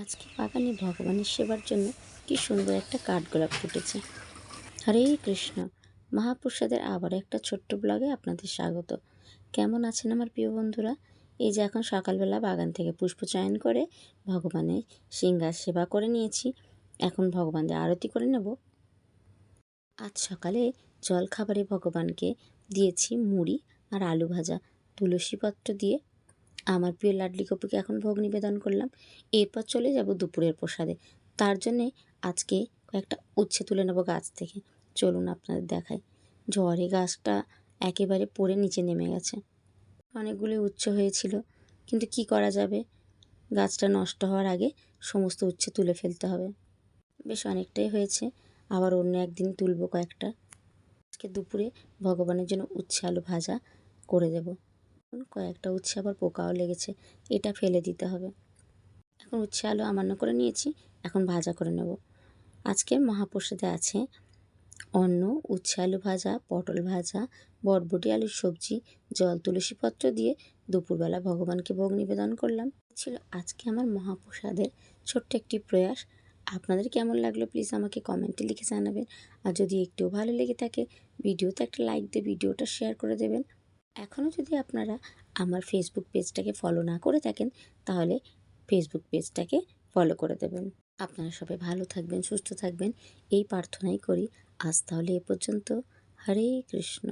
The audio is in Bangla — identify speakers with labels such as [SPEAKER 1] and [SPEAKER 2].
[SPEAKER 1] আজকে বাগানে ভগবানের সেবার জন্য কি সুন্দর একটা কাঠগোলাপ ফুটেছে। হরে কৃষ্ণ। মহাপ্রসাদের আবার একটা ছোট্ট ব্লগে আপনাদের স্বাগত। কেমন আছেন আমার প্রিয় বন্ধুরা? এই যে এখন সকালবেলা বাগান থেকে পুষ্প চয়ন করে ভগবানের সিংহার সেবা করে নিয়েছি। এখন ভগবানদের আরতি করে নেব। আজ সকালে জলখাবারে ভগবানকে দিয়েছি মুড়ি আর আলু ভাজা, তুলসী পত্র দিয়ে। আমার প্রিয় লাডলি কপুকে এখন ভোগ নিবেদন করলাম। এরপর চলে যাব দুপুরের প্রসাদে। তার জন্যে আজকে কয়েকটা উচ্ছে তুলে নেব গাছ থেকে। চলুন আপনাদের দেখাই। ঝড়ে গাছটা একেবারে পড়ে নিচে নেমে গেছে। অনেকগুলো উচ্ছে হয়েছিল, কিন্তু কি করা যাবে, গাছটা নষ্ট হওয়ার আগে সমস্ত উচ্ছে তুলে ফেলতে হবে। বেশ অনেকটাই হয়েছে, আবার অন্য একদিন তুলব কয়েকটা। আজকে দুপুরে ভগবানের জন্য উচ্ছে আলু ভাজা করে দেব। কয়েকটা উচ্ছে আবার পোকাও লেগেছে, এটা ফেলে দিতে হবে। এখন উচ্ছে আলু আমান্য করে নিয়েছি, এখন ভাজা করে নেব। আজকের মহাপ্রসাদে আছে অন্ন, উচ্ছে আলু ভাজা, পটল ভাজা, বরবটি আলুর সবজি, জল তুলসী পত্র দিয়ে দুপুরবেলা ভগবানকে ভোগ নিবেদন করলাম। ছিল আজকে আমার মহাপ্রসাদের ছোট্ট একটি প্রয়াস। আপনাদের কেমন লাগলো প্লিজ আমাকে কমেন্টে লিখে জানাবেন। আর যদি একটু ভালো লেগে থাকে ভিডিওতে একটা লাইক দিয়ে ভিডিওটা শেয়ার করে দেবেন। এখনও যদি আপনারা আমার ফেসবুক পেজটাকে ফলো না করে থাকেন তাহলে ফেসবুক পেজটাকে ফলো করে দেবেন। আপনারা সবাই ভালো থাকবেন, সুস্থ থাকবেন, এই প্রার্থনাই করি। আজ তাহলে এ পর্যন্ত। হরে কৃষ্ণ।